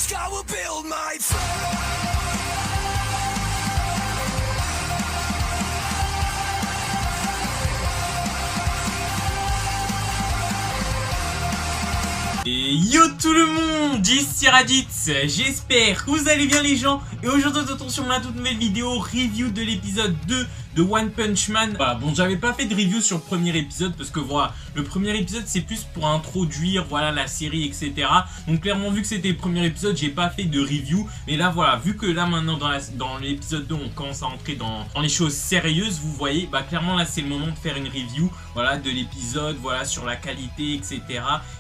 mask, I will build my throne. Et yo tout le monde, ici Raditz, j'espère que vous allez bien les gens. Et aujourd'hui on se retrouve sur ma toute nouvelle vidéo review de l'épisode 2 de One Punch Man. Voilà, bon j'avais pas fait de review sur le premier épisode parce que voilà, le premier épisode c'est plus pour introduire voilà la série etc. Donc clairement vu que c'était le premier épisode j'ai pas fait de review. Mais là voilà, vu que là maintenant dans l'épisode 2 on commence à entrer dans les choses sérieuses, vous voyez, bah clairement là c'est le moment de faire une review voilà, de l'épisode, voilà sur la qualité etc.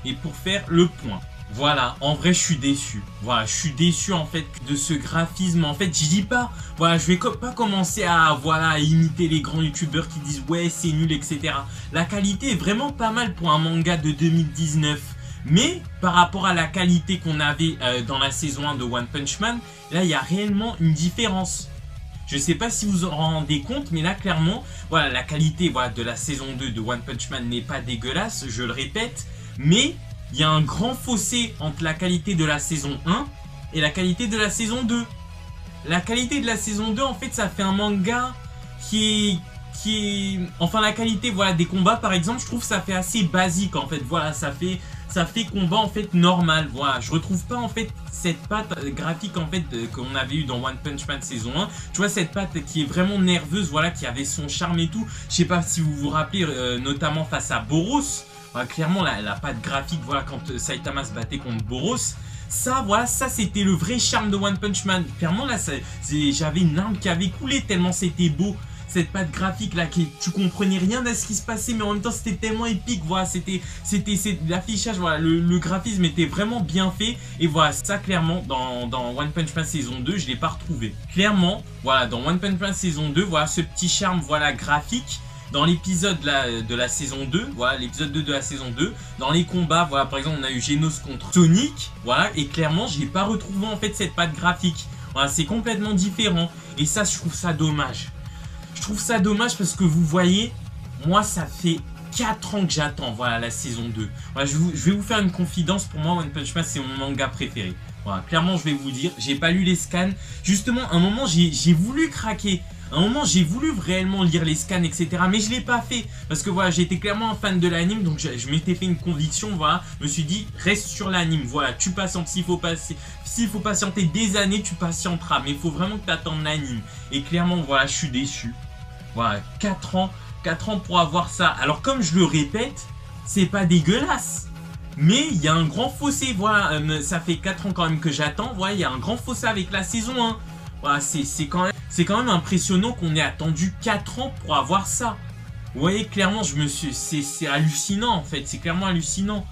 Et pour faire le point. Voilà, en vrai je suis déçu. Voilà, je suis déçu en fait de ce graphisme. En fait, je dis pas, voilà, je vais pas commencer à voilà imiter les grands youtubeurs qui disent ouais c'est nul etc. La qualité est vraiment pas mal pour un manga de 2019. Mais par rapport à la qualité qu'on avait dans la saison 1 de One Punch Man, là il y a réellement une différence. Je sais pas si vous en rendez compte, mais là clairement, voilà, la qualité voilà, de la saison 2 de One Punch Man n'est pas dégueulasse, je le répète, mais il y a un grand fossé entre la qualité de la saison 1 et la qualité de la saison 2. La qualité de la saison 2, en fait, ça fait un manga qui est... Enfin, la qualité voilà, des combats, par exemple, je trouve que ça fait assez basique, en fait. Voilà, ça fait combat, en fait, normal. Voilà, je retrouve pas, en fait, cette patte graphique, en fait, qu'on avait eu dans One Punch Man saison 1. Tu vois, cette patte qui est vraiment nerveuse, voilà, qui avait son charme et tout. Je sais pas si vous vous rappelez, notamment face à Boros. Voilà, clairement la patte graphique voilà quand Saitama se battait contre Boros, ça voilà, ça c'était le vrai charme de One Punch Man. Clairement là j'avais une larme qui avait coulé tellement c'était beau, cette patte graphique là, tu comprenais rien de ce qui se passait mais en même temps c'était tellement épique. Voilà, c'était l'affichage, voilà, le graphisme était vraiment bien fait. Et voilà, ça clairement dans One Punch Man saison 2 je l'ai pas retrouvé. Clairement voilà, dans One Punch Man saison 2 voilà ce petit charme voilà graphique. Dans l'épisode de la saison 2, voilà, l'épisode 2 de la saison 2, dans les combats, voilà, par exemple, on a eu Genos contre Sonic, voilà, et clairement, j'ai pas retrouvé en fait cette patte graphique. Voilà, c'est complètement différent, et ça, je trouve ça dommage. Je trouve ça dommage parce que vous voyez, moi, ça fait 4 ans que j'attends, voilà, la saison 2. Voilà, je vais vous faire une confidence, pour moi, One Punch Man, c'est mon manga préféré. Voilà, clairement, je vais vous dire, j'ai pas lu les scans. Justement, à un moment, j'ai voulu craquer. À un moment, j'ai voulu réellement lire les scans, etc. Mais je l'ai pas fait. Parce que voilà, j'étais clairement un fan de l'anime. Donc, je m'étais fait une conviction. Voilà, je me suis dit, reste sur l'anime. Voilà, tu patientes. S'il faut patienter des années, tu patienteras. Mais il faut vraiment que tu attendes l'anime. Et clairement, voilà, je suis déçu. Voilà, 4 ans pour avoir ça. Alors, comme je le répète, c'est pas dégueulasse. Mais il y a un grand fossé. Voilà, ça fait 4 ans quand même que j'attends. Voilà, il y a un grand fossé avec la saison 1. Voilà, c'est quand même impressionnant qu'on ait attendu 4 ans pour avoir ça. Vous voyez, clairement, c'est hallucinant en fait, c'est clairement hallucinant.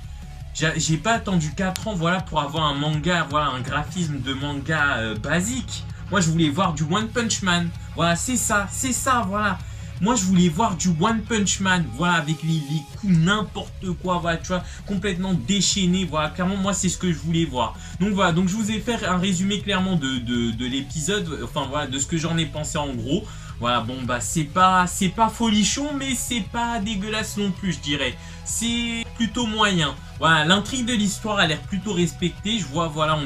J'ai pas attendu 4 ans voilà, pour avoir un manga, voilà, un graphisme de manga basique. Moi, je voulais voir du One Punch Man. Voilà, c'est ça, voilà. Moi, je voulais voir du One Punch Man, voilà, avec les coups n'importe quoi, voilà, tu vois, complètement déchaîné, voilà, clairement, moi, c'est ce que je voulais voir. Donc, voilà, donc je vous ai fait un résumé, clairement, de l'épisode, enfin, voilà, de ce que j'en ai pensé, en gros. Voilà, bon, bah, c'est pas folichon, mais c'est pas dégueulasse non plus, je dirais. C'est plutôt moyen. Voilà, l'intrigue de l'histoire a l'air plutôt respectée. Je vois, voilà,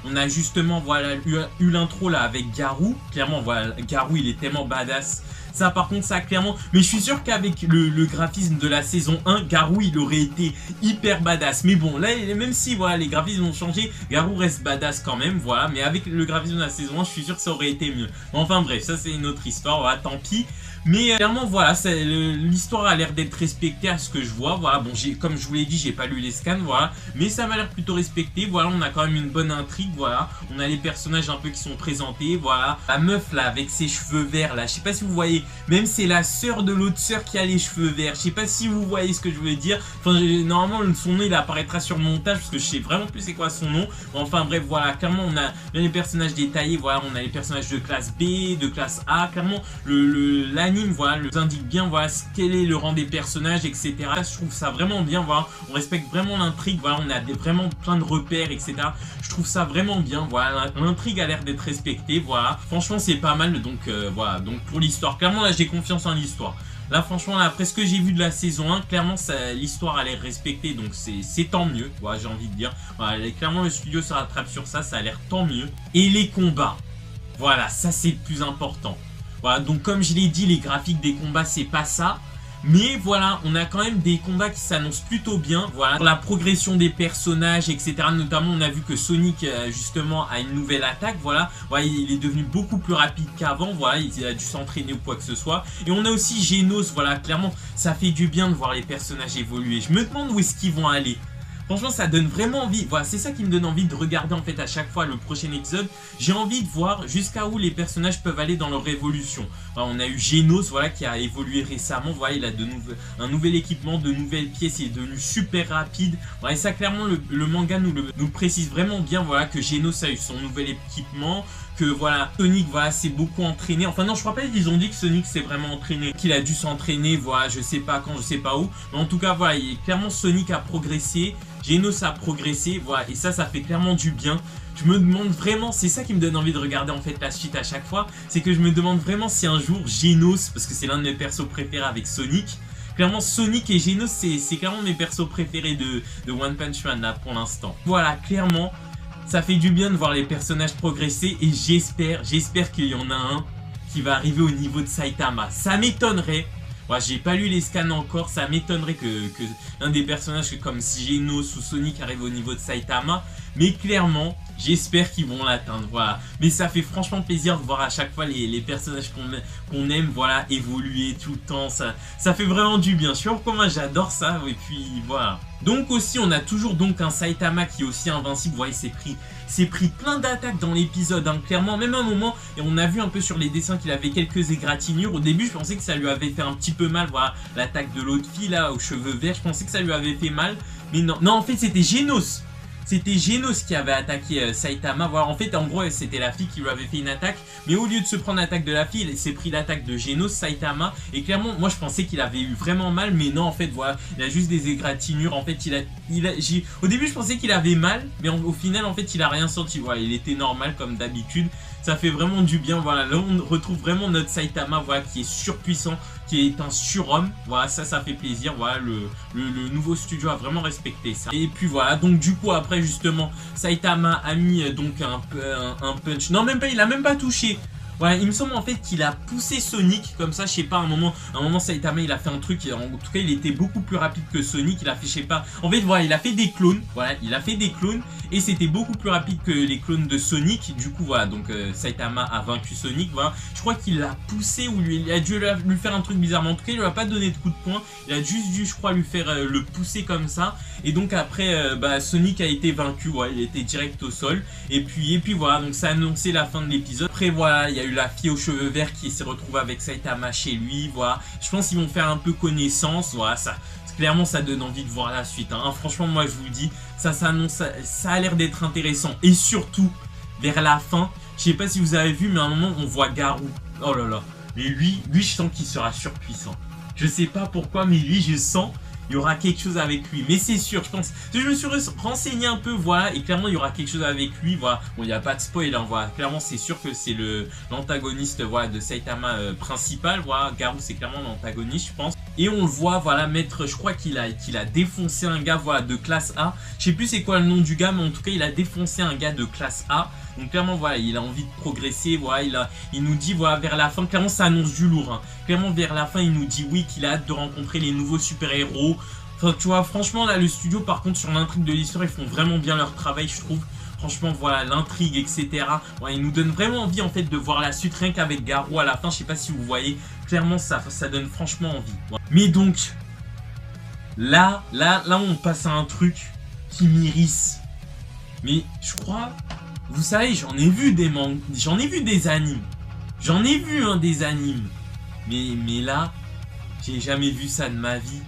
on a justement, voilà, eu l'intro, là, avec Garou. Clairement, voilà, Garou, il est tellement badass. Ça par contre ça clairement, mais je suis sûr qu'avec le graphisme de la saison 1, Garou il aurait été hyper badass. Mais bon là même si voilà les graphismes ont changé, Garou reste badass quand même, voilà. Mais avec le graphisme de la saison 1 je suis sûr que ça aurait été mieux. Enfin bref, ça c'est une autre histoire, voilà, tant pis. Mais clairement voilà, l'histoire a l'air d'être respectée à ce que je vois. Voilà, bon comme je vous l'ai dit, j'ai pas lu les scans, voilà. Mais ça m'a l'air plutôt respecté, voilà, on a quand même une bonne intrigue, voilà. On a les personnages un peu qui sont présentés, voilà. La meuf là avec ses cheveux verts là, je sais pas si vous voyez, même c'est la sœur de l'autre sœur qui a les cheveux verts. Je sais pas si vous voyez ce que je veux dire. Enfin normalement son nom il apparaîtra sur le montage parce que je sais vraiment plus c'est quoi son nom. Enfin bref voilà, clairement on a les personnages détaillés, voilà, on a les personnages de classe B, de classe A, clairement l'anime voilà, nous indique bien voilà quel est le rang des personnages etc. Je trouve ça vraiment bien, voilà, on respecte vraiment l'intrigue, voilà, on a vraiment plein de repères etc. Je trouve ça vraiment bien, voilà, l'intrigue a l'air d'être respectée, voilà, franchement c'est pas mal, donc voilà, donc pour l'histoire, clairement là j'ai confiance en l'histoire. Là franchement là, après ce que j'ai vu de la saison 1, clairement l'histoire a l'air respectée, donc c'est tant mieux, voilà, j'ai envie de dire. Voilà, clairement le studio se rattrape sur ça, ça a l'air tant mieux. Et les combats, voilà, ça c'est le plus important. Voilà, donc comme je l'ai dit, les graphiques des combats c'est pas ça. Mais voilà, on a quand même des combats qui s'annoncent plutôt bien. Voilà, la progression des personnages, etc. Notamment, on a vu que Sonic, justement, a une nouvelle attaque. Voilà, il est devenu beaucoup plus rapide qu'avant. Voilà, il a dû s'entraîner ou quoi que ce soit. Et on a aussi Genos. Voilà, clairement, ça fait du bien de voir les personnages évoluer. Je me demande où est-ce qu'ils vont aller. Franchement, ça donne vraiment envie. Voilà, c'est ça qui me donne envie de regarder en fait à chaque fois le prochain épisode. J'ai envie de voir jusqu'à où les personnages peuvent aller dans leur évolution. Voilà, on a eu Genos, voilà, qui a évolué récemment. Voilà, il a un nouvel équipement, de nouvelles pièces. Il est devenu super rapide. Voilà, et ça, clairement, le manga nous précise vraiment bien, voilà, que Genos a eu son nouvel équipement. Que voilà, Sonic voilà, s'est beaucoup entraîné. Enfin non, je crois pas qu'ils ont dit que Sonic s'est vraiment entraîné, qu'il a dû s'entraîner, voilà, je sais pas quand, je sais pas où. Mais en tout cas, voilà, clairement Sonic a progressé, Genos a progressé, voilà, et ça fait clairement du bien. Je me demande vraiment, c'est ça qui me donne envie de regarder en fait la suite à chaque fois, c'est que je me demande vraiment si un jour Genos, parce que c'est l'un de mes persos préférés avec Sonic, clairement Sonic et Genos c'est clairement mes persos préférés de One Punch Man là pour l'instant. Voilà, clairement. Ça fait du bien de voir les personnages progresser et j'espère qu'il y en a un qui va arriver au niveau de Saitama. Ça m'étonnerait, ouais, j'ai pas lu les scans encore, ça m'étonnerait que l'un des personnages comme Genos ou Sonic arrive au niveau de Saitama. Mais clairement, j'espère qu'ils vont l'atteindre, voilà. Mais ça fait franchement plaisir de voir à chaque fois les personnages qu'on aime, voilà, évoluer tout le temps. Ça fait vraiment du bien. Je sais pas pourquoi moi j'adore ça, et puis voilà. Donc aussi, on a toujours donc un Saitama qui est aussi invincible. Vous voyez, c'est pris plein d'attaques dans l'épisode, hein, clairement. Même à un moment, et on a vu un peu sur les dessins qu'il avait quelques égratignures. Au début, je pensais que ça lui avait fait un petit peu mal, voilà. L'attaque de l'autre fille, là, aux cheveux verts, je pensais que ça lui avait fait mal. Mais non, non, en fait, c'était Genos. C'était Genos qui avait attaqué Saitama. Voilà, en fait, en gros, c'était la fille qui lui avait fait une attaque. Mais au lieu de se prendre l'attaque de la fille, il s'est pris l'attaque de Genos, Saitama. Et clairement, moi, je pensais qu'il avait eu vraiment mal. Mais non, en fait, voilà, il a juste des égratignures. En fait, au début, je pensais qu'il avait mal. Mais au final, en fait, il a rien senti. Voilà, il était normal comme d'habitude. Ça fait vraiment du bien. Voilà, là, on retrouve vraiment notre Saitama, voilà, qui est surpuissant, qui est un surhomme. Voilà, ça fait plaisir. Voilà, le nouveau studio a vraiment respecté ça. Et puis voilà, donc du coup, après, justement, Saitama a mis donc un punch. Non, même pas, il a même pas touché. Voilà, il me semble en fait qu'il a poussé Sonic comme ça, je sais pas, à un moment Saitama il a fait un truc, en tout cas il était beaucoup plus rapide que Sonic, il a fait, je sais pas, en fait voilà, il a fait des clones, voilà, il a fait des clones et c'était beaucoup plus rapide que les clones de Sonic, du coup voilà, donc Saitama a vaincu Sonic, voilà, je crois qu'il l'a poussé ou il a dû lui faire un truc bizarre, mais en tout cas il lui a pas donné de coup de poing, il a juste dû, je crois, lui faire le pousser comme ça, et donc après Sonic a été vaincu, voilà, il était direct au sol, et puis voilà, donc ça a annoncé la fin de l'épisode. Après voilà, il y a eu la fille aux cheveux verts qui s'est retrouvée avec Saitama chez lui, voilà, je pense qu'ils vont faire un peu connaissance, voilà, clairement ça donne envie de voir la suite, hein. Franchement moi je vous dis, ça a l'air d'être intéressant, et surtout vers la fin, je sais pas si vous avez vu, mais à un moment on voit Garou, oh là là, mais lui je sens qu'il sera surpuissant, je sais pas pourquoi, mais lui je sens il y aura quelque chose avec lui, mais c'est sûr, je pense. Je me suis renseigné un peu, voilà, et clairement il y aura quelque chose avec lui, voilà. Bon, il n'y a pas de spoil, hein, voilà. Clairement, c'est sûr que c'est l'antagoniste, voilà, de Saitama principal, voilà. Garou, c'est clairement l'antagoniste, je pense. Et on le voit, voilà, mettre, je crois qu'il a défoncé un gars, voilà, de classe A. Je sais plus c'est quoi le nom du gars, mais en tout cas, il a défoncé un gars de classe A. Donc clairement, voilà, il a envie de progresser, voilà, il nous dit, voilà, vers la fin, clairement ça annonce du lourd, hein. Clairement vers la fin, il nous dit oui, qu'il a hâte de rencontrer les nouveaux super-héros. Enfin, tu vois, franchement, là, le studio, par contre, sur l'intrigue de l'histoire, ils font vraiment bien leur travail, je trouve. Franchement, voilà, l'intrigue, etc. Ouais, il nous donne vraiment envie, en fait, de voir la suite, rien qu'avec Garou à la fin, je sais pas si vous voyez, clairement, ça donne franchement envie. Ouais. Mais donc, là, on passe à un truc qui m'irrisse. Mais, je crois... Vous savez, j'en ai vu des animes. J'en ai vu des animes. Mais là, j'ai jamais vu ça de ma vie.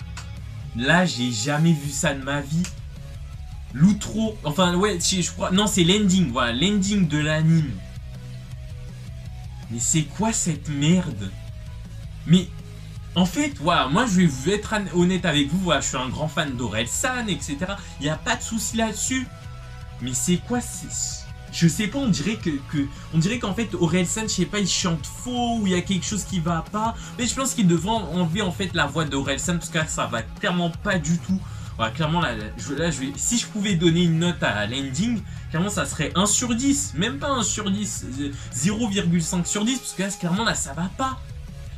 L'outro, enfin ouais, je crois, non c'est l'ending, voilà, l'ending de l'anime. Mais c'est quoi cette merde? Mais en fait, voilà, moi je vais vous être honnête avec vous, voilà, je suis un grand fan d'Orelsan, etc. Il n'y a pas de souci là-dessus. Mais c'est quoi, je sais pas, on dirait on dirait qu'en fait Orelsan, je sais pas, il chante faux ou il y a quelque chose qui va pas. Mais je pense qu'il devrait enlever en fait la voix d'Orelsan parce que là, ça va clairement pas du tout. Voilà, clairement là, si je pouvais donner une note à l'ending, clairement ça serait 1 sur 10, même pas 1 sur 10, 0,5 sur 10 parce que là clairement là ça va pas.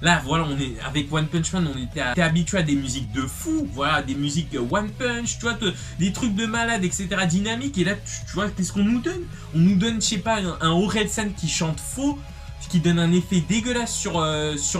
Là voilà, on est avec One Punch Man, on était habitué à des musiques de fou, voilà, des musiques One Punch, tu vois, des trucs de malade, etc. dynamiques. Et là tu vois, qu'est-ce qu'on nous donne? On nous donne, je sais pas, un Orelsan qui chante faux, qui donne un effet dégueulasse sur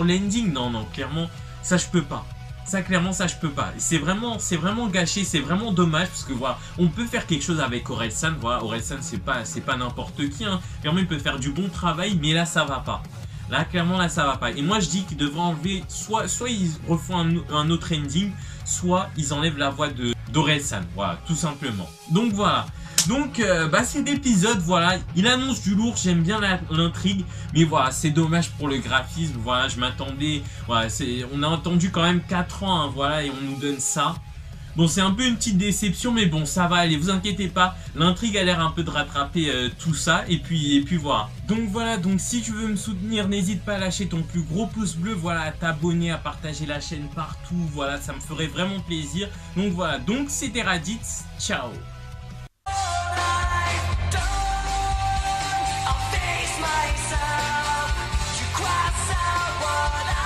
l'ending. Non, clairement ça je peux pas. Ça clairement ça je peux pas. C'est vraiment gâché, c'est vraiment dommage parce que voilà, on peut faire quelque chose avec Orelsan. Voilà, Orelsan c'est pas n'importe qui, hein. Clairement il peut faire du bon travail, mais là ça va pas. Là clairement là ça va pas. Et moi je dis qu'ils devraient enlever, soit ils refont un autre ending, soit ils enlèvent la voix d'Orelsan. Voilà, tout simplement. Donc voilà. Donc cet épisode, voilà, il annonce du lourd, j'aime bien l'intrigue, mais voilà, c'est dommage pour le graphisme, voilà, je m'attendais, voilà, on a attendu quand même 4 ans, hein, voilà, et on nous donne ça. Bon, c'est un peu une petite déception, mais bon, ça va aller, vous inquiétez pas, l'intrigue a l'air un peu de rattraper tout ça, et puis voilà. Donc voilà, donc si tu veux me soutenir, n'hésite pas à lâcher ton plus gros pouce bleu, voilà, à t'abonner, à partager la chaîne partout, voilà, ça me ferait vraiment plaisir. Donc voilà, donc c'était Raditz, ciao. I'll face myself to cross out what I